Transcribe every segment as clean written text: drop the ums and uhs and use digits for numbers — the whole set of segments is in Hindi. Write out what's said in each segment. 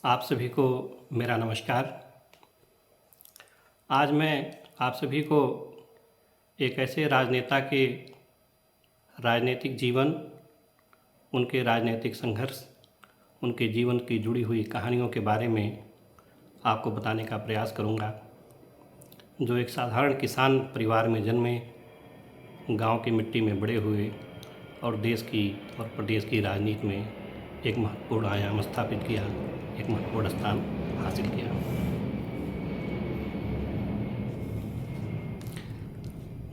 आप सभी को मेरा नमस्कार। आज मैं आप सभी को एक ऐसे राजनेता के राजनीतिक जीवन, उनके राजनीतिक संघर्ष, उनके जीवन की जुड़ी हुई कहानियों के बारे में आपको बताने का प्रयास करूंगा, जो एक साधारण किसान परिवार में जन्मे, गांव की मिट्टी में बड़े हुए और देश की और प्रदेश की राजनीति में एक महत्वपूर्ण आयाम स्थापित किया, एक महत्वपूर्ण स्थान हासिल किया।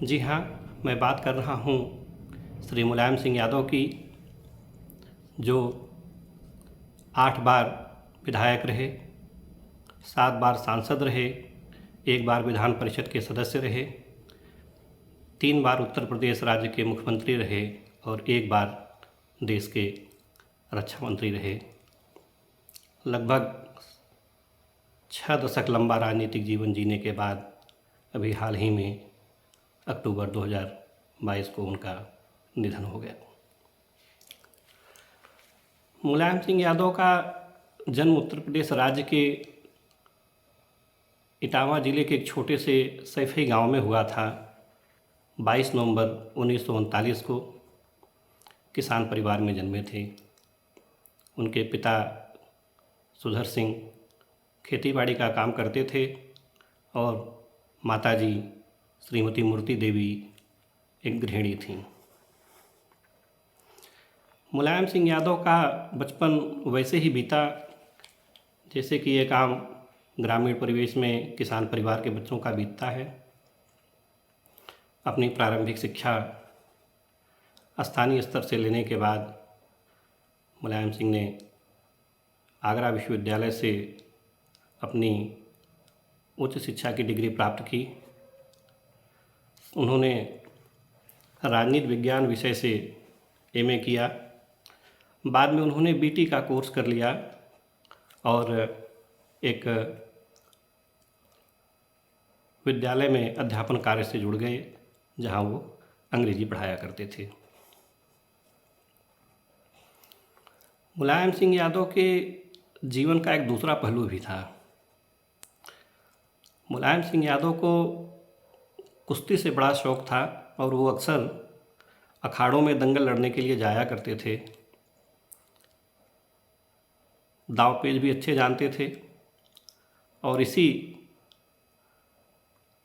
जी हाँ, मैं बात कर रहा हूँ श्री मुलायम सिंह यादव की, जो 8 बार विधायक रहे, 7 बार सांसद रहे, 1 बार विधान परिषद के सदस्य रहे, 3 बार उत्तर प्रदेश राज्य के मुख्यमंत्री रहे और 1 बार देश के रक्षा मंत्री रहे। लगभग 6 दशक लंबा राजनीतिक जीवन जीने के बाद अभी हाल ही में अक्टूबर 2022 को उनका निधन हो गया। मुलायम सिंह यादव का जन्म उत्तर प्रदेश राज्य के इटावा ज़िले के एक छोटे से सैफई गांव में हुआ था। 22 नवंबर 1939 को किसान परिवार में जन्मे थे। उनके पिता सुधर सिंह खेतीबाड़ी का काम करते थे और माताजी श्रीमती मूर्ति देवी एक गृहिणी थीं। मुलायम सिंह यादव का बचपन वैसे ही बीता जैसे कि एक आम ग्रामीण परिवेश में किसान परिवार के बच्चों का बीतता है। अपनी प्रारंभिक शिक्षा स्थानीय स्तर से लेने के बाद मुलायम सिंह ने आगरा विश्वविद्यालय से अपनी उच्च शिक्षा की डिग्री प्राप्त की। उन्होंने राजनीति विज्ञान विषय से एमए किया। बाद में उन्होंने बीटी का कोर्स कर लिया और एक विद्यालय में अध्यापन कार्य से जुड़ गए, जहां वो अंग्रेजी पढ़ाया करते थे। मुलायम सिंह यादव के जीवन का एक दूसरा पहलू भी था। मुलायम सिंह यादव को कुश्ती से बड़ा शौक़ था और वो अक्सर अखाड़ों में दंगल लड़ने के लिए जाया करते थे। दांव पेच भी अच्छे जानते थे और इसी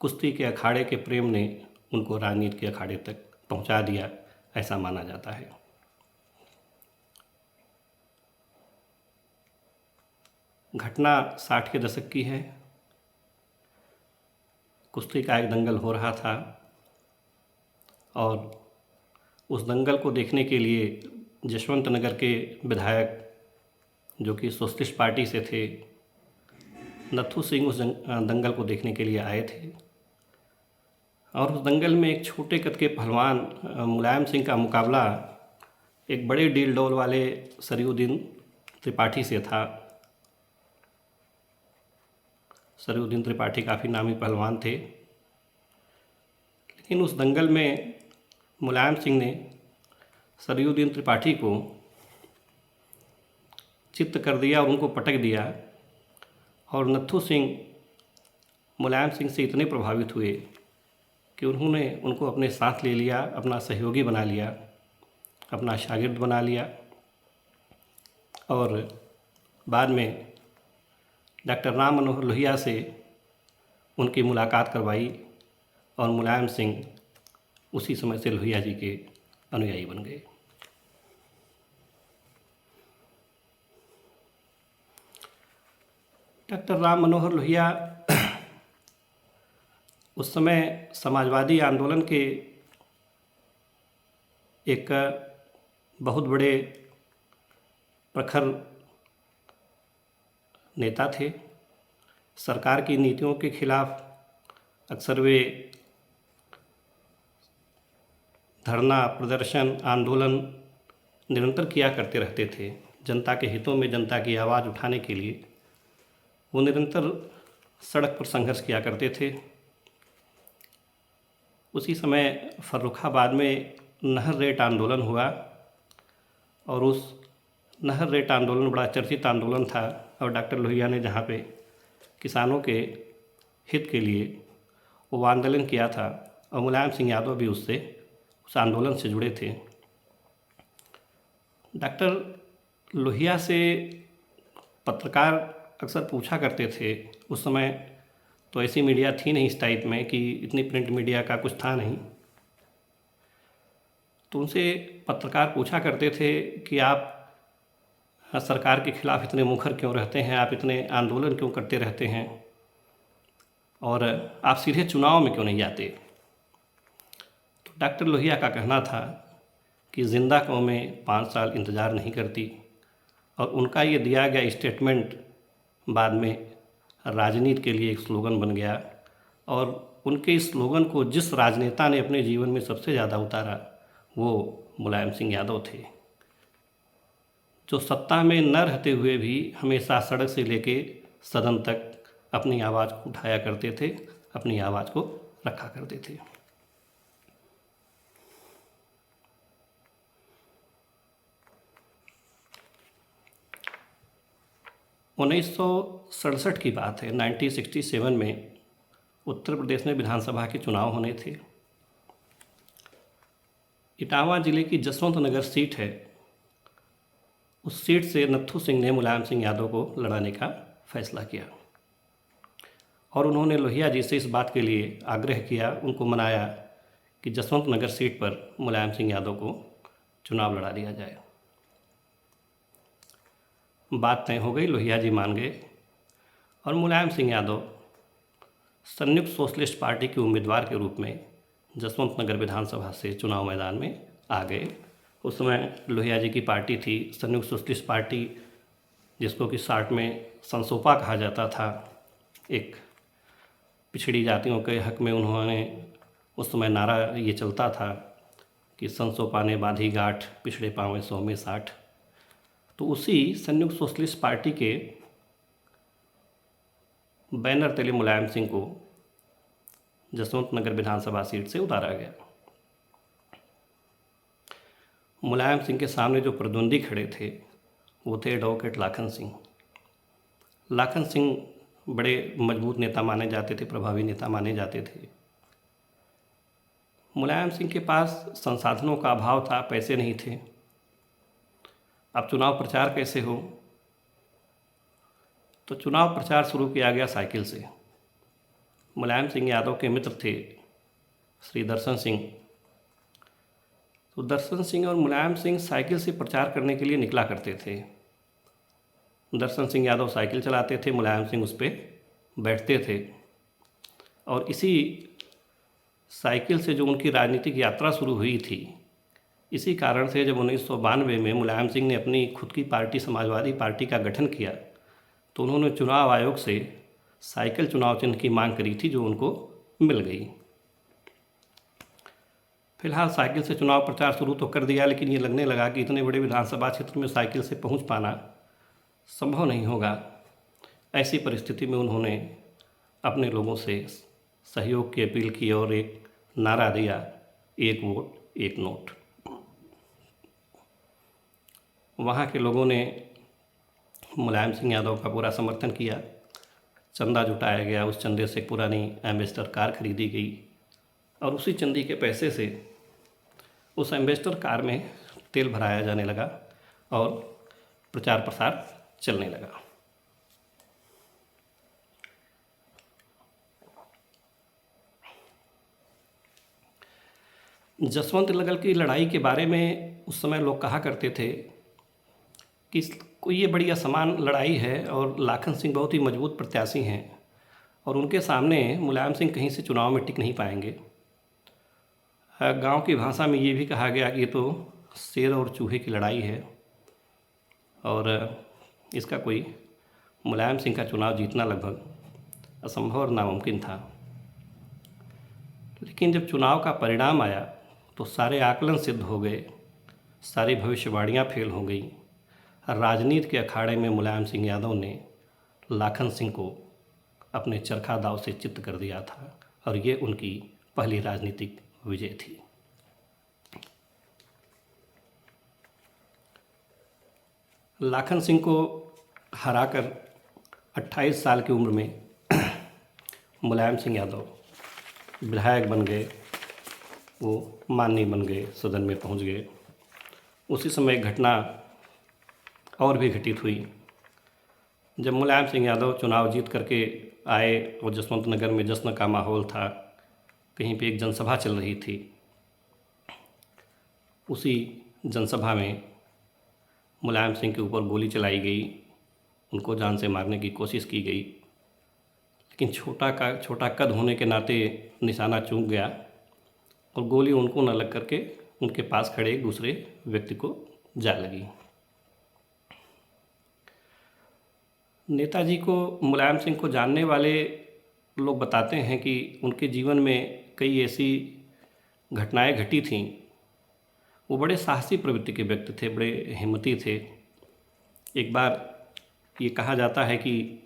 कुश्ती के अखाड़े के प्रेम ने उनको राजनीति के अखाड़े तक पहुंचा दिया, ऐसा माना जाता है। घटना 60 के दशक की है। कुश्ती का एक दंगल हो रहा था और उस दंगल को देखने के लिए जशवंत नगर के विधायक, जो कि सोशलिस्ट पार्टी से थे, नथु सिंह उस दंगल को देखने के लिए आए थे। और उस दंगल में एक छोटे कद के पहलवान मुलायम सिंह का मुकाबला एक बड़े डील डौल वाले सरीउद्दीन त्रिपाठी से था। सरीउद्दीन त्रिपाठी काफ़ी नामी पहलवान थे, लेकिन उस दंगल में मुलायम सिंह ने सरीउद्दीन त्रिपाठी को चित्त कर दिया और उनको पटक दिया। और नथु सिंह मुलायम सिंह से इतने प्रभावित हुए कि उन्होंने उनको अपने साथ ले लिया, अपना सहयोगी बना लिया, अपना शागिर्द बना लिया। और बाद में डॉक्टर राम मनोहर लोहिया से उनकी मुलाकात करवाई और मुलायम सिंह उसी समय से लोहिया जी के अनुयायी बन गए। डॉक्टर राम मनोहर लोहिया उस समय समाजवादी आंदोलन के एक बहुत बड़े प्रखर नेता थे। सरकार की नीतियों के खिलाफ अक्सर वे धरना, प्रदर्शन, आंदोलन निरंतर किया करते रहते थे। जनता के हितों में जनता की आवाज़ उठाने के लिए वो निरंतर सड़क पर संघर्ष किया करते थे। उसी समय फर्रुखाबाद में नहर रेट आंदोलन हुआ और उस नहर रेट आंदोलन बड़ा चर्चित आंदोलन था, और डॉक्टर लोहिया ने जहाँ पे किसानों के हित के लिए वो आंदोलन किया था, और मुलायम सिंह यादव भी उस आंदोलन से जुड़े थे। डॉक्टर लोहिया से पत्रकार अक्सर पूछा करते थे, उस समय तो ऐसी मीडिया थी नहीं इस टाइप में, कि इतनी प्रिंट मीडिया का कुछ था नहीं, तो उनसे पत्रकार पूछा करते थे कि आप सरकार के खिलाफ इतने मुखर क्यों रहते हैं, आप इतने आंदोलन क्यों करते रहते हैं, और आप सीधे चुनाव में क्यों नहीं जाते। तो डॉक्टर लोहिया का कहना था कि जिंदा कौमें 5 साल इंतज़ार नहीं करती, और उनका ये दिया गया स्टेटमेंट बाद में राजनीति के लिए एक स्लोगन बन गया, और उनके इस स्लोगन को जिस राजनेता ने अपने जीवन में सबसे ज़्यादा उतारा वो मुलायम सिंह यादव थे, जो सत्ता में न रहते हुए भी हमेशा सड़क से लेके सदन तक अपनी आवाज़ को उठाया करते थे, अपनी आवाज़ को रखा करते थे। उन्नीस की बात है, 1967 में उत्तर प्रदेश में विधानसभा के चुनाव होने थे। इटावा जिले की जसवंत नगर सीट है, उस सीट से नत्थू सिंह ने मुलायम सिंह यादव को लड़ाने का फैसला किया, और उन्होंने लोहिया जी से इस बात के लिए आग्रह किया, उनको मनाया कि जसवंत नगर सीट पर मुलायम सिंह यादव को चुनाव लड़ा दिया जाए। बात तय हो गई, लोहिया जी मान गए, और मुलायम सिंह यादव संयुक्त सोशलिस्ट पार्टी के उम्मीदवार के रूप में जसवंत नगर विधानसभा से चुनाव मैदान में आ गए। उस समय लोहिया जी की पार्टी थी संयुक्त सोशलिस्ट पार्टी, जिसको कि शार्ट में संसोपा कहा जाता था। एक पिछड़ी जातियों के हक में उन्होंने उस समय नारा ये चलता था कि संसोपा ने बांधी गांठ, पिछड़े पाँवें 100 में 60। तो उसी संयुक्त सोशलिस्ट पार्टी के बैनर तले मुलायम सिंह को जसवंत नगर विधानसभा सीट से उतारा गया। मुलायम सिंह के सामने जो प्रतिद्वंदी खड़े थे वो थे एडवोकेट लाखन सिंह। लाखन सिंह बड़े मजबूत नेता माने जाते थे, प्रभावी नेता माने जाते थे। मुलायम सिंह के पास संसाधनों का अभाव था, पैसे नहीं थे। अब चुनाव प्रचार कैसे हो, तो चुनाव प्रचार शुरू किया गया साइकिल से। मुलायम सिंह यादव के मित्र थे श्री दर्शन सिंह, तो दर्शन सिंह और मुलायम सिंह साइकिल से प्रचार करने के लिए निकला करते थे। दर्शन सिंह यादव साइकिल चलाते थे, मुलायम सिंह उस पर बैठते थे, और इसी साइकिल से जो उनकी राजनीतिक यात्रा शुरू हुई थी, इसी कारण से जब 1992 में मुलायम सिंह ने अपनी खुद की पार्टी समाजवादी पार्टी का गठन किया, तो उन्होंने चुनाव आयोग से साइकिल चुनाव चिन्ह की मांग करी थी, जो उनको मिल गई। फिलहाल साइकिल से चुनाव प्रचार शुरू तो कर दिया, लेकिन ये लगने लगा कि इतने बड़े विधानसभा क्षेत्र में साइकिल से पहुंच पाना संभव नहीं होगा। ऐसी परिस्थिति में उन्होंने अपने लोगों से सहयोग की अपील की और एक नारा दिया, 1 वोट 1 नोट। वहाँ के लोगों ने मुलायम सिंह यादव का पूरा समर्थन किया, चंदा जुटाया गया, उस चंदे से पुरानी एम्बेसडर कार खरीदी गई, और उसी चंदी के पैसे से उस एम्बेसडर कार में तेल भराया जाने लगा और प्रचार प्रसार चलने लगा। जसवंत नगर की लड़ाई के बारे में उस समय लोग कहा करते थे कि कोई ये बड़ी असमान लड़ाई है, और लाखन सिंह बहुत ही मजबूत प्रत्याशी हैं, और उनके सामने मुलायम सिंह कहीं से चुनाव में टिक नहीं पाएंगे। गांव की भाषा में ये भी कहा गया कि ये तो शेर और चूहे की लड़ाई है, और इसका कोई मुलायम सिंह का चुनाव जीतना लगभग असंभव और नामुमकिन था। लेकिन जब चुनाव का परिणाम आया तो सारे आकलन सिद्ध हो गए, सारी भविष्यवाणियाँ फेल हो गई। राजनीति के अखाड़े में मुलायम सिंह यादव ने लाखन सिंह को अपने चरखा दाव से चित्त कर दिया था, और ये उनकी पहली राजनीतिक विजय थी। लाखन सिंह को हराकर 28 साल की उम्र में मुलायम सिंह यादव विधायक बन गए, वो माननीय बन गए, सदन में पहुंच गए। उसी समय एक घटना और भी घटित हुई। जब मुलायम सिंह यादव चुनाव जीत करके आए और जसवंत नगर में जश्न का माहौल था, कहीं पे एक जनसभा चल रही थी। उसी जनसभा में मुलायम सिंह के ऊपर गोली चलाई गई, उनको जान से मारने की कोशिश की गई, लेकिन छोटा कद होने के नाते निशाना चूक गया और गोली उनको न लग करके उनके पास खड़े एक दूसरे व्यक्ति को जा लगी। नेताजी को, मुलायम सिंह को जानने वाले लोग बताते हैं कि उनके जीवन में कई ऐसी घटनाएं घटी थीं। वो बड़े साहसी प्रवृत्ति के व्यक्ति थे, बड़े हिम्मती थे। एक बार ये कहा जाता है कि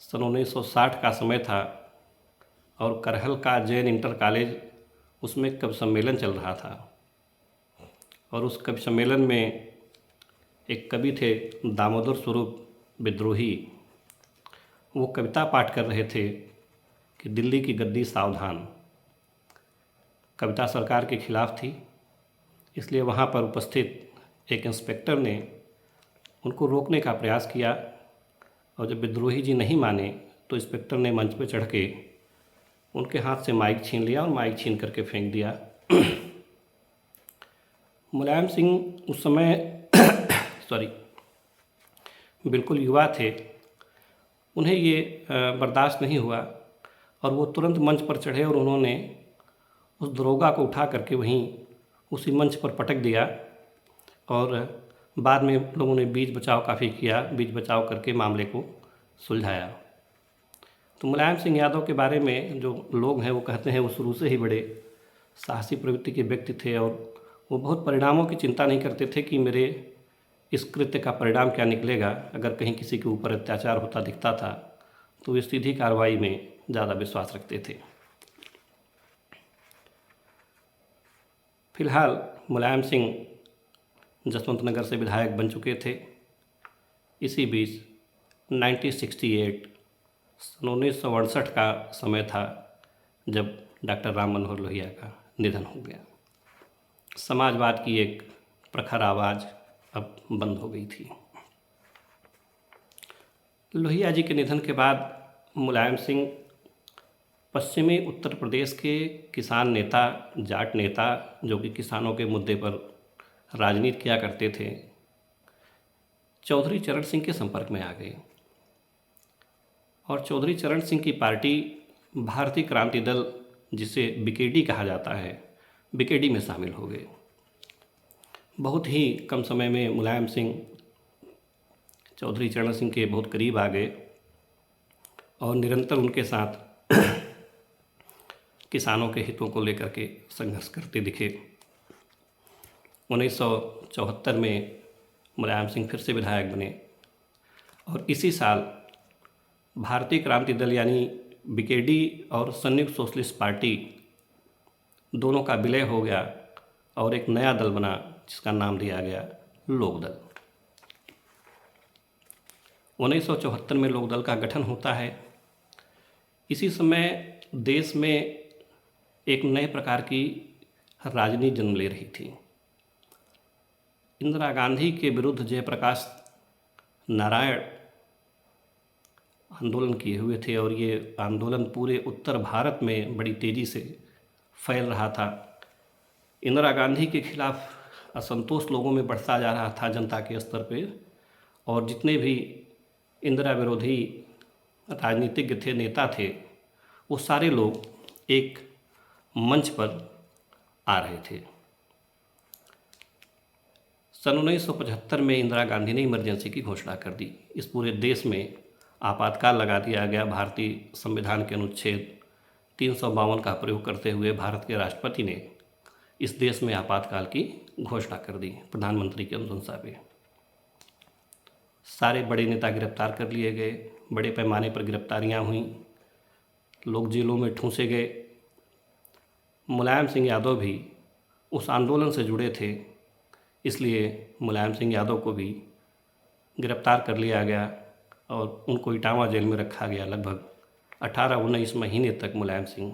सन 1960 का समय था और करहल का जैन इंटर कॉलेज, उसमें कवि सम्मेलन चल रहा था और उस कवि सम्मेलन में एक कवि थे दामोदर स्वरूप विद्रोही। वो कविता पाठ कर रहे थे कि दिल्ली की गद्दी सावधान। कविता सरकार के खिलाफ थी, इसलिए वहाँ पर उपस्थित एक इंस्पेक्टर ने उनको रोकने का प्रयास किया और जब विद्रोही जी नहीं माने तो इंस्पेक्टर ने मंच पर चढ़ के उनके हाथ से माइक छीन लिया और माइक छीन करके फेंक दिया। मुलायम सिंह उस समय बिल्कुल युवा थे, उन्हें ये बर्दाश्त नहीं हुआ और वो तुरंत मंच पर चढ़े और उन्होंने उस दरोगा को उठा करके वहीं उसी मंच पर पटक दिया और बाद में लोगों ने बीच बचाव काफ़ी किया, बीच बचाव करके मामले को सुलझाया। तो मुलायम सिंह यादव के बारे में जो लोग हैं वो कहते हैं वो शुरू से ही बड़े साहसी प्रवृत्ति के व्यक्ति थे और वो बहुत परिणामों की चिंता नहीं करते थे कि मेरे इस कृत्य का परिणाम क्या निकलेगा। अगर कहीं किसी के ऊपर अत्याचार होता दिखता था तो वे सीधी कार्रवाई में ज़्यादा विश्वास रखते थे। फिलहाल मुलायम सिंह जसवंत नगर से विधायक बन चुके थे। इसी बीच 1968 सन 1968 का समय था जब डॉक्टर राम मनोहर लोहिया का निधन हो गया। समाजवाद की एक प्रखर आवाज़ अब बंद हो गई थी। लोहिया जी के निधन के बाद मुलायम सिंह पश्चिमी उत्तर प्रदेश के किसान नेता, जाट नेता, जो कि किसानों के मुद्दे पर राजनीति किया करते थे, चौधरी चरण सिंह के संपर्क में आ गए और चौधरी चरण सिंह की पार्टी भारतीय क्रांति दल, जिसे बीकेडी कहा जाता है, बीकेडी में शामिल हो गए। बहुत ही कम समय में मुलायम सिंह चौधरी चरण सिंह के बहुत करीब आ गए और निरंतर उनके साथ किसानों के हितों को लेकर के संघर्ष करते दिखे। 1974 में मुलायम सिंह फिर से विधायक बने और इसी साल भारतीय क्रांति दल यानी बीकेडी और संयुक्त सोशलिस्ट पार्टी दोनों का विलय हो गया और एक नया दल बना जिसका नाम दिया गया लोकदल। 1974 में लोकदल का गठन होता है। इसी समय देश में एक नए प्रकार की राजनीति जन्म ले रही थी। इंदिरा गांधी के विरुद्ध जयप्रकाश नारायण आंदोलन किए हुए थे और ये आंदोलन पूरे उत्तर भारत में बड़ी तेज़ी से फैल रहा था। इंदिरा गांधी के खिलाफ असंतोष लोगों में बढ़ता जा रहा था जनता के स्तर पे, और जितने भी इंदिरा विरोधी राजनीतिज्ञ थे, नेता थे, वो सारे लोग एक मंच पर आ रहे थे। सन 1975 में इंदिरा गांधी ने इमरजेंसी की घोषणा कर दी। इस पूरे देश में आपातकाल लगा दिया गया। भारतीय संविधान के अनुच्छेद 352 का प्रयोग करते हुए भारत के राष्ट्रपति ने इस देश में आपातकाल की घोषणा कर दी प्रधानमंत्री की अनुशंसा पे। सारे बड़े नेता गिरफ्तार कर लिए गए, बड़े पैमाने पर गिरफ्तारियां हुई, लोग जेलों में ठूंसे गए। मुलायम सिंह यादव भी उस आंदोलन से जुड़े थे, इसलिए मुलायम सिंह यादव को भी गिरफ्तार कर लिया गया और उनको इटावा जेल में रखा गया। लगभग 18-19 महीने तक मुलायम सिंह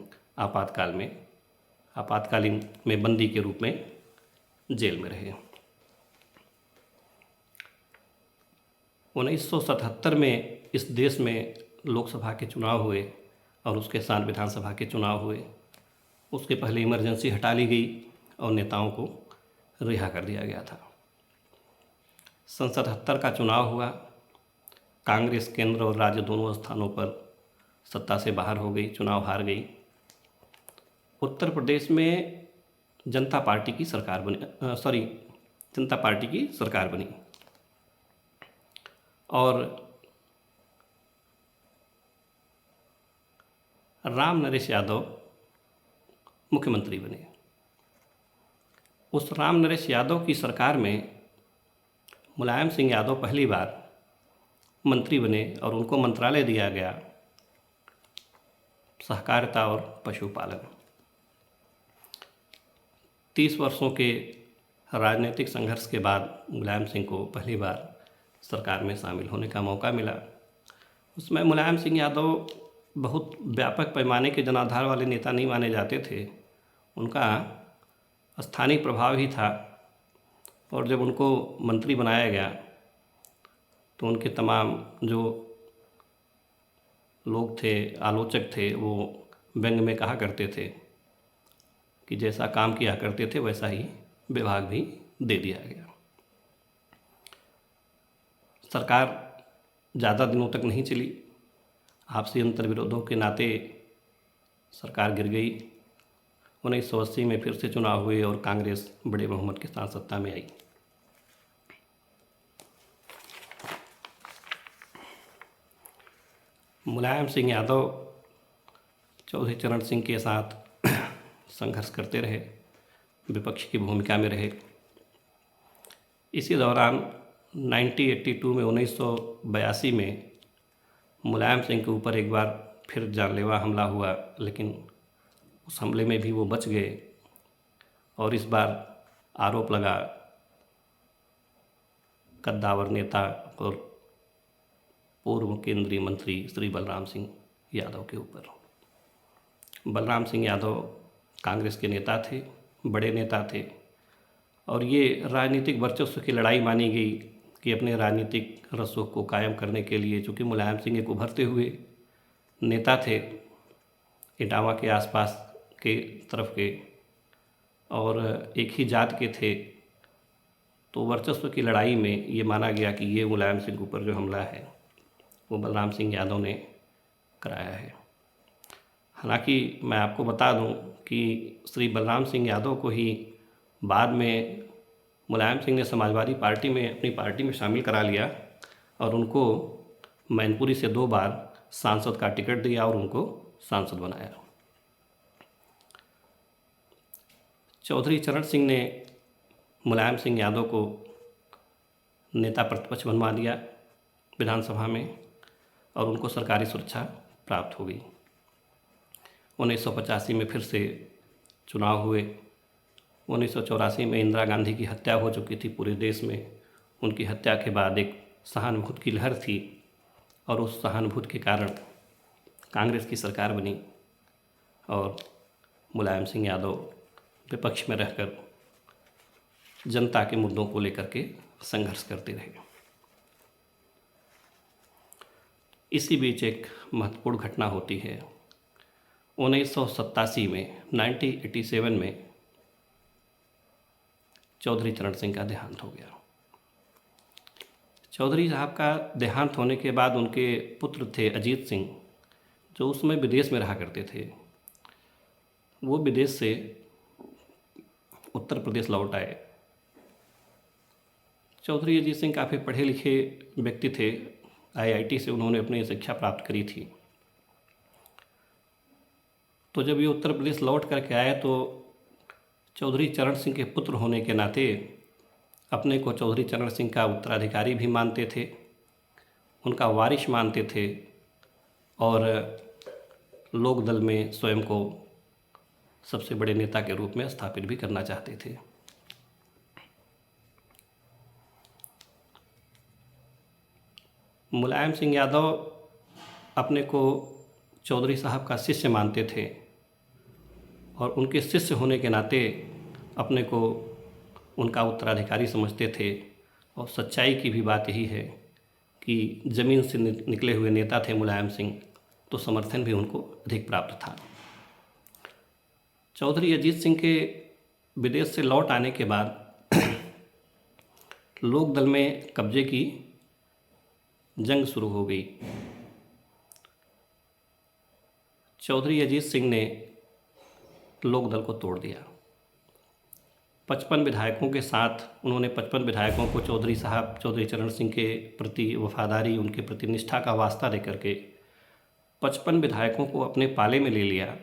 आपातकालीन में बंदी के रूप में जेल में रहे। 1977 में इस देश में लोकसभा के चुनाव हुए और उसके साथ विधानसभा के चुनाव हुए। उसके पहले इमरजेंसी हटा ली गई और नेताओं को रिहा कर दिया गया था। सन 77 का चुनाव हुआ। कांग्रेस केंद्र और राज्य दोनों स्थानों पर सत्ता से बाहर हो गई, चुनाव हार गई। उत्तर प्रदेश में जनता पार्टी की सरकार बनी और राम नरेश यादव मुख्यमंत्री बने। उस राम नरेश यादव की सरकार में मुलायम सिंह यादव पहली बार मंत्री बने और उनको मंत्रालय दिया गया सहकारिता और पशुपालन। 30 वर्षों के राजनीतिक संघर्ष के बाद मुलायम सिंह को पहली बार सरकार में शामिल होने का मौका मिला। उसमें मुलायम सिंह यादव बहुत व्यापक पैमाने के जनाधार वाले नेता नहीं माने जाते थे। उनका स्थानीय प्रभाव ही था और जब उनको मंत्री बनाया गया तो उनके तमाम जो लोग थे, आलोचक थे, वो व्यंग में कहा करते थे कि जैसा काम किया करते थे वैसा ही विभाग भी दे दिया गया। सरकार ज़्यादा दिनों तक नहीं चली। आपसी अंतर्विरोधों के नाते सरकार गिर गई। 1980 में फिर से चुनाव हुए और कांग्रेस बड़े बहुमत के साथ सत्ता में आई। मुलायम सिंह यादव चौधरी चरण सिंह के साथ संघर्ष करते रहे, विपक्ष की भूमिका में रहे। इसी दौरान 1982 में 1982 में मुलायम सिंह के ऊपर एक बार फिर जानलेवा हमला हुआ, लेकिन उस हमले में भी वो बच गए और इस बार आरोप लगा कद्दावर नेता और पूर्व केंद्रीय मंत्री श्री बलराम सिंह यादव के ऊपर। बलराम सिंह यादव कांग्रेस के नेता थे, बड़े नेता थे और ये राजनीतिक वर्चस्व की लड़ाई मानी गई कि अपने राजनीतिक रसूख को कायम करने के लिए, चूँकि मुलायम सिंह एक उभरते हुए नेता थे इटावा के आसपास के तरफ के और एक ही जात के थे, तो वर्चस्व की लड़ाई में ये माना गया कि ये मुलायम सिंह के ऊपर जो हमला है वो बलराम सिंह यादव ने कराया है। हालांकि मैं आपको बता दूं कि श्री बलराम सिंह यादव को ही बाद में मुलायम सिंह ने समाजवादी पार्टी में अपनी पार्टी में शामिल करा लिया और उनको मैनपुरी से 2 बार सांसद का टिकट दिया और उनको सांसद बनाया। चौधरी चरण सिंह ने मुलायम सिंह यादव को नेता प्रतिपक्ष बनवा दिया विधानसभा में और उनको सरकारी सुरक्षा प्राप्त हो गई। 1985 में फिर से चुनाव हुए। 1984 में इंदिरा गांधी की हत्या हो चुकी थी पूरे देश में। उनकी हत्या के बाद एक सहानुभूति की लहर थी और उस सहानुभूति के कारण कांग्रेस की सरकार बनी और मुलायम सिंह यादव विपक्ष में रहकर जनता के मुद्दों को लेकर के संघर्ष करते रहे। इसी बीच एक महत्वपूर्ण घटना होती है। 1987 में 1987 में चौधरी चरण सिंह का देहांत हो गया। चौधरी साहब का देहांत होने के बाद उनके पुत्र थे अजीत सिंह, जो उस समय विदेश में रहा करते थे। वो विदेश से उत्तर प्रदेश लौट आए। चौधरी अजीत सिंह काफ़ी पढ़े लिखे व्यक्ति थे। IIT से उन्होंने अपनी शिक्षा प्राप्त करी थी। तो जब ये उत्तर प्रदेश लौट करके आए तो चौधरी चरण सिंह के पुत्र होने के नाते अपने को चौधरी चरण सिंह का उत्तराधिकारी भी मानते थे, उनका वारिस मानते थे और लोकदल में स्वयं को सबसे बड़े नेता के रूप में स्थापित भी करना चाहते थे। मुलायम सिंह यादव अपने को चौधरी साहब का शिष्य मानते थे और उनके शिष्य होने के नाते अपने को उनका उत्तराधिकारी समझते थे। और सच्चाई की भी बात यही है कि ज़मीन से निकले हुए नेता थे मुलायम सिंह, तो समर्थन भी उनको अधिक प्राप्त था। चौधरी अजीत सिंह के विदेश से लौट आने के बाद लोकदल में कब्जे की जंग शुरू हो गई। चौधरी अजीत सिंह ने लोकदल को तोड़ दिया। 55 विधायकों के साथ उन्होंने 55 विधायकों को चौधरी साहब चौधरी चरण सिंह के प्रति वफादारी, उनके प्रति निष्ठा का वास्ता दे करके 55 विधायकों को अपने पाले में ले लिया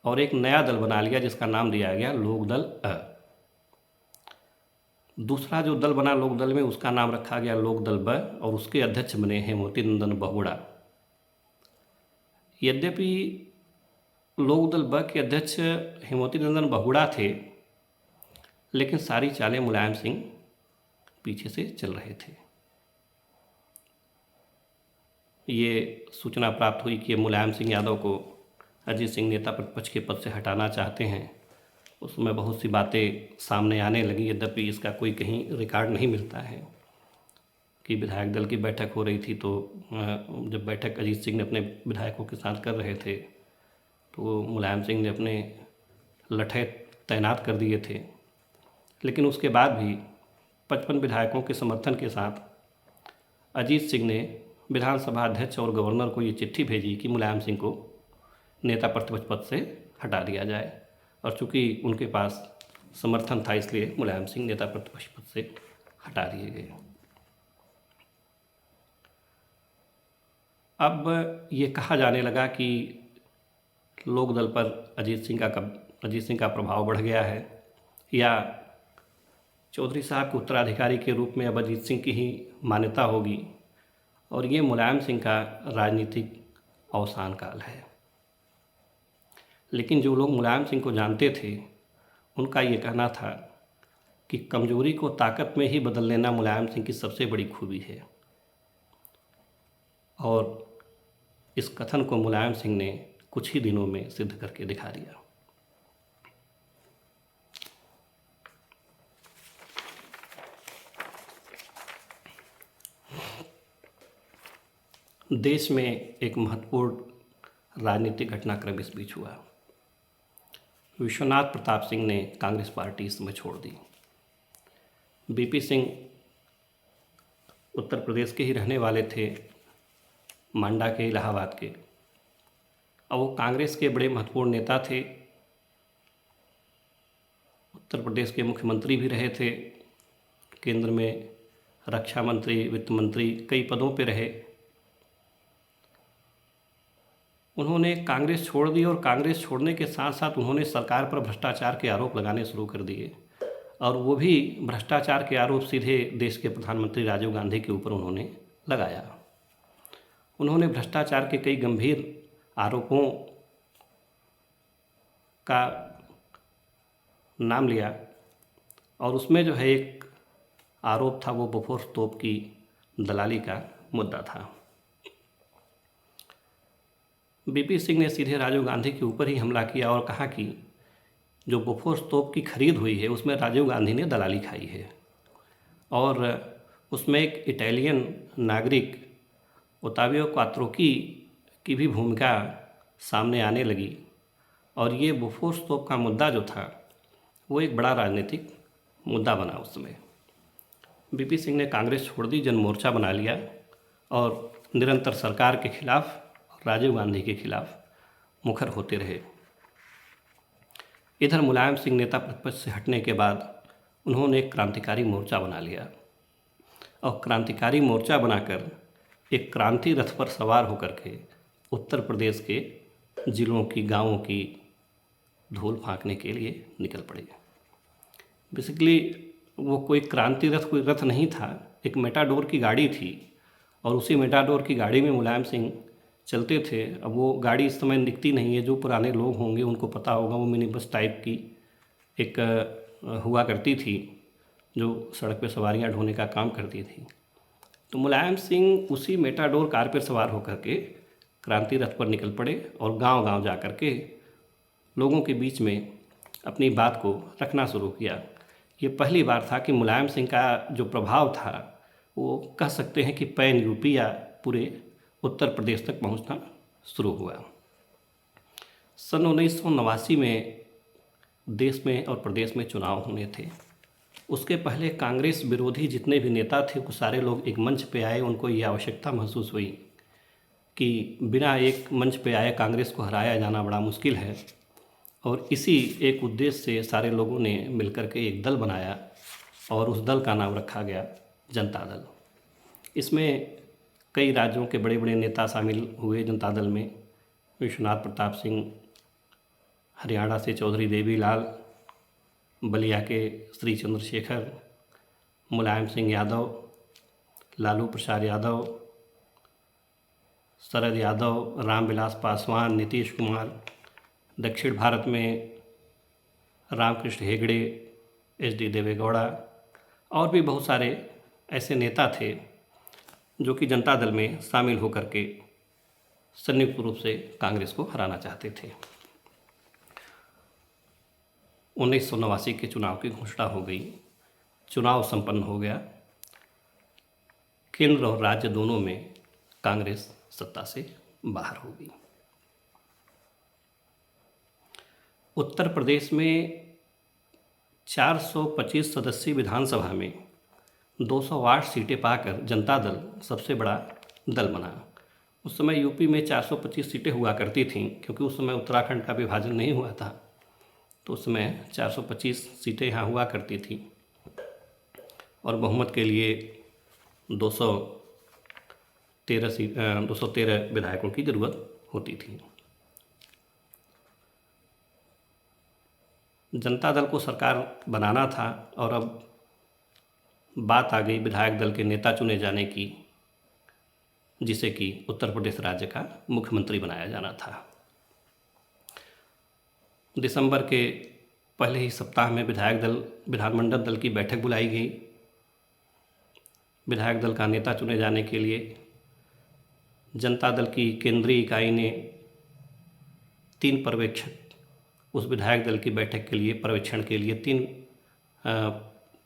और एक नया दल बना लिया जिसका नाम दिया गया लोकदल अ। दूसरा जो दल बना लोकदल में उसका नाम रखा गया लोकदल ब और उसके अध्यक्ष बने हेमवती नंदन बहुगुणा। यद्यपि लोकदल ब के अध्यक्ष हेमवती नंदन बहुगुणा थे, लेकिन सारी चालें मुलायम सिंह पीछे से चल रहे थे। ये सूचना प्राप्त हुई कि मुलायम सिंह यादव को अजीत सिंह नेता प्रतिपक्ष के पद से हटाना चाहते हैं। उसमें बहुत सी बातें सामने आने लगी, यद्यपि इसका कोई कहीं रिकॉर्ड नहीं मिलता है कि विधायक दल की बैठक हो रही थी तो जब बैठक अजीत सिंह ने अपने विधायकों के साथ कर रहे थे तो मुलायम सिंह ने अपने लठे तैनात कर दिए थे। लेकिन उसके बाद भी 55 विधायकों के समर्थन के साथ अजीत सिंह ने विधानसभा अध्यक्ष और गवर्नर को ये चिट्ठी भेजी कि मुलायम सिंह को नेता प्रतिपक्ष पद से हटा दिया जाए। और चूँकि उनके पास समर्थन था इसलिए मुलायम सिंह नेता प्रतिपक्ष पद से हटा दिए गए। अब ये कहा जाने लगा कि लोकदल पर अजीत सिंह का प्रभाव बढ़ गया है या चौधरी साहब के उत्तराधिकारी के रूप में अब अजीत सिंह की ही मान्यता होगी और ये मुलायम सिंह का राजनीतिक अवसान काल है। लेकिन जो लोग मुलायम सिंह को जानते थे उनका ये कहना था कि कमजोरी को ताकत में ही बदल लेना मुलायम सिंह की सबसे बड़ी खूबी है। और इस कथन को मुलायम सिंह ने कुछ ही दिनों में सिद्ध करके दिखा दिया। देश में एक महत्वपूर्ण राजनीतिक घटनाक्रम इस बीच हुआ। विश्वनाथ प्रताप सिंह ने कांग्रेस पार्टी इस समय छोड़ दी। बीपी सिंह उत्तर प्रदेश के ही रहने वाले थे, मांडा के, इलाहाबाद के। अब वो कांग्रेस के बड़े महत्वपूर्ण नेता थे, उत्तर प्रदेश के मुख्यमंत्री भी रहे थे, केंद्र में रक्षा मंत्री, वित्त मंत्री, कई पदों पे रहे। उन्होंने कांग्रेस छोड़ दी और कांग्रेस छोड़ने के साथ साथ उन्होंने सरकार पर भ्रष्टाचार के आरोप लगाने शुरू कर दिए और वो भी भ्रष्टाचार के आरोप सीधे देश के प्रधानमंत्री राजीव गांधी के ऊपर उन्होंने लगाया। उन्होंने भ्रष्टाचार के कई गंभीर आरोपों का नाम लिया और उसमें जो है एक आरोप था वो बोफोर्स तोप की दलाली का मुद्दा था। बीपी सिंह ने सीधे राजीव गांधी के ऊपर ही हमला किया और कहा कि जो बोफोर्स तोप की खरीद हुई है उसमें राजीव गांधी ने दलाली खाई है। और उसमें एक इटालियन नागरिक ओतावियो क्वात्रोची की भी भूमिका सामने आने लगी और ये बोफोर्स तोप का मुद्दा जो था वो एक बड़ा राजनीतिक मुद्दा बना। उस समय बीपी सिंह ने कांग्रेस छोड़ दी, जन मोर्चा बना लिया और निरंतर सरकार के खिलाफ राजीव गांधी के खिलाफ मुखर होते रहे। इधर मुलायम सिंह नेता प्रतिपक्ष से हटने के बाद उन्होंने एक क्रांतिकारी मोर्चा बना लिया और क्रांतिकारी मोर्चा बनाकर एक क्रांति रथ पर सवार होकर के उत्तर प्रदेश के जिलों की, गांवों की धूल फांकने के लिए निकल पड़े। बेसिकली वो कोई क्रांति रथ कोई रथ नहीं था, एक मेटाडोर की गाड़ी थी और उसी मेटाडोर की गाड़ी में मुलायम सिंह चलते थे। अब वो गाड़ी इस समय दिखती नहीं है, जो पुराने लोग होंगे उनको पता होगा, वो मिनी बस टाइप की एक हुआ करती थी जो सड़क पे सवारियां ढोने का काम करती थी। तो मुलायम सिंह उसी मेटाडोर कार पर सवार होकर के क्रांति रथ पर निकल पड़े और गांव-गांव जा कर के लोगों के बीच में अपनी बात को रखना शुरू किया। ये पहली बार था कि मुलायम सिंह का जो प्रभाव था वो कह सकते हैं कि पैन यूपी या पूरे उत्तर प्रदेश तक पहुंचना शुरू हुआ। सन 1989 में देश में और प्रदेश में चुनाव होने थे। उसके पहले कांग्रेस विरोधी जितने भी नेता थे वो सारे लोग एक मंच पे आए। उनको ये आवश्यकता महसूस हुई कि बिना एक मंच पे आए कांग्रेस को हराया जाना बड़ा मुश्किल है, और इसी एक उद्देश्य से सारे लोगों ने मिलकर के एक दल बनाया और उस दल का नाम रखा गया जनता दल। इसमें कई राज्यों के बड़े बड़े नेता शामिल हुए जनता दल में। विश्वनाथ प्रताप सिंह, हरियाणा से चौधरी देवीलाल, बलिया के श्री चंद्रशेखर, मुलायम सिंह यादव, लालू प्रसाद यादव, शरद यादव, रामविलास पासवान, नीतीश कुमार। दक्षिण भारत में रामकृष्ण हेगड़े, एच.डी. देवेगौड़ा और भी बहुत सारे ऐसे नेता थे जो कि जनता दल में शामिल होकर के संयुक्त रूप से कांग्रेस को हराना चाहते थे। 1989 के चुनाव की घोषणा हो गई, चुनाव संपन्न हो गया। केंद्र और राज्य दोनों में कांग्रेस सत्ता से बाहर हो गई। उत्तर प्रदेश में 425 सदस्यीय विधानसभा में 208 सीटें पाकर जनता दल सबसे बड़ा दल बना। उस समय यूपी में 425 सीटें हुआ करती थीं, क्योंकि उस समय उत्तराखंड का विभाजन नहीं हुआ था, तो उस समय 425 सीटें यहाँ हुआ करती थी और बहुमत के लिए 213 विधायकों की ज़रूरत होती थी। जनता दल को सरकार बनाना था और अब बात आ गई विधायक दल के नेता चुने जाने की, जिसे कि उत्तर प्रदेश राज्य का मुख्यमंत्री बनाया जाना था। दिसंबर के पहले ही सप्ताह में विधानमंडल दल की बैठक बुलाई गई। विधायक दल का नेता चुने जाने के लिए जनता दल की केंद्रीय इकाई ने 3 पर्यवेक्षक उस विधायक दल की बैठक के लिए पर्यवेक्षण के लिए 3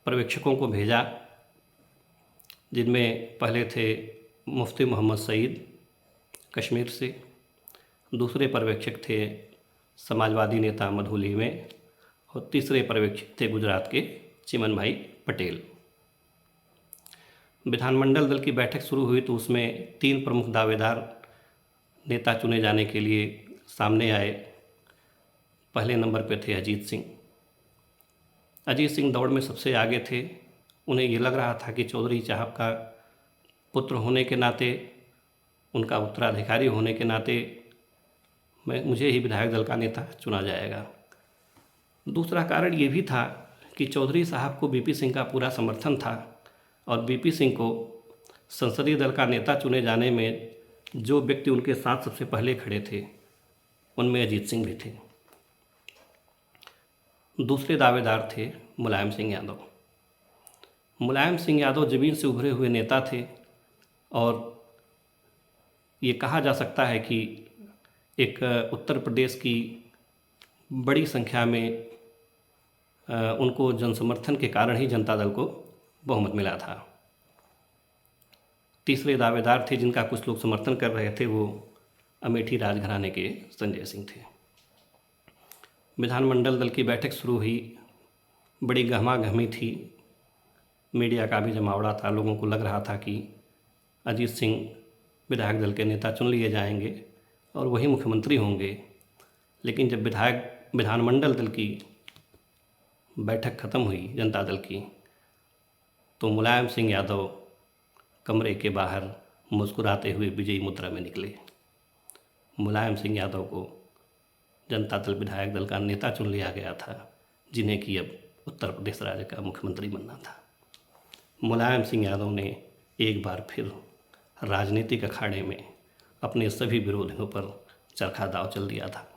पर्यवेक्षकों को भेजा, जिनमें पहले थे मुफ्ती मोहम्मद सईद कश्मीर से, दूसरे पर्यवेक्षक थे समाजवादी नेता मधुली में, और तीसरे पर्यवेक्षक थे गुजरात के चिमन भाई पटेल। विधानमंडल दल की बैठक शुरू हुई तो उसमें 3 प्रमुख दावेदार नेता चुने जाने के लिए सामने आए। पहले नंबर पे थे अजीत सिंह। अजीत सिंह दौड़ में सबसे आगे थे। उन्हें ये लग रहा था कि चौधरी साहब का पुत्र होने के नाते, उनका उत्तराधिकारी होने के नाते मुझे ही विधायक दल का नेता चुना जाएगा। दूसरा कारण ये भी था कि चौधरी साहब को बीपी सिंह का पूरा समर्थन था और बीपी सिंह को संसदीय दल का नेता चुने जाने में जो व्यक्ति उनके साथ सबसे पहले खड़े थे उनमें अजीत सिंह भी थे। दूसरे दावेदार थे मुलायम सिंह यादव। मुलायम सिंह यादव ज़मीन से उभरे हुए नेता थे और ये कहा जा सकता है कि एक उत्तर प्रदेश की बड़ी संख्या में उनको जनसमर्थन के कारण ही जनता दल को बहुमत मिला था। तीसरे दावेदार थे जिनका कुछ लोग समर्थन कर रहे थे, वो अमेठी राजघराने के संजय सिंह थे। विधानमंडल दल की बैठक शुरू हुई, बड़ी गहमा-गहमी थी, मीडिया का भी जमावड़ा था। लोगों को लग रहा था कि अजीत सिंह विधायक दल के नेता चुन लिए जाएंगे और वही मुख्यमंत्री होंगे। लेकिन जब विधानमंडल दल की बैठक ख़त्म हुई जनता दल की, तो मुलायम सिंह यादव कमरे के बाहर मुस्कुराते हुए विजयी मुद्रा में निकले। मुलायम सिंह यादव को जनता दल विधायक दल का नेता चुन लिया गया था, जिन्हें कि अब उत्तर प्रदेश राज्य का मुख्यमंत्री बनना था। मुलायम सिंह यादव ने एक बार फिर राजनीतिक अखाड़े में अपने सभी विरोधियों पर चरखा दाव चल दिया था।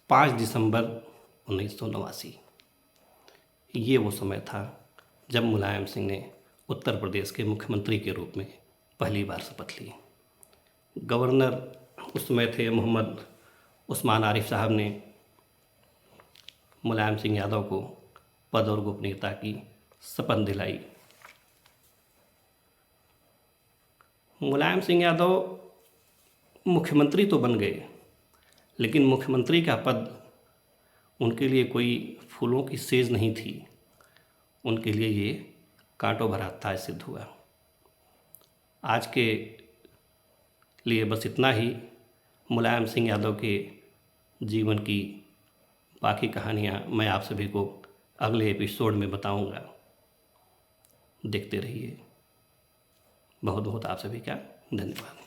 पाँच दिसंबर 1989। ये वो समय था जब मुलायम सिंह ने उत्तर प्रदेश के मुख्यमंत्री के रूप में पहली बार शपथ ली। गवर्नर उस समय थे मोहम्मद उस्मान आरिफ साहब ने मुलायम सिंह यादव को पद और गोपनीयता की शपथ दिलाई। मुलायम सिंह यादव मुख्यमंत्री तो बन गए, लेकिन मुख्यमंत्री का पद उनके लिए कोई फूलों की सेज नहीं थी, उनके लिए ये कांटों भरा ताज सिद्ध हुआ। आज के लिए बस इतना ही। मुलायम सिंह यादव के जीवन की बाकी कहानियाँ मैं आप सभी को अगले एपिसोड में बताऊंगा। देखते रहिए। बहुत बहुत आप सभी का धन्यवाद।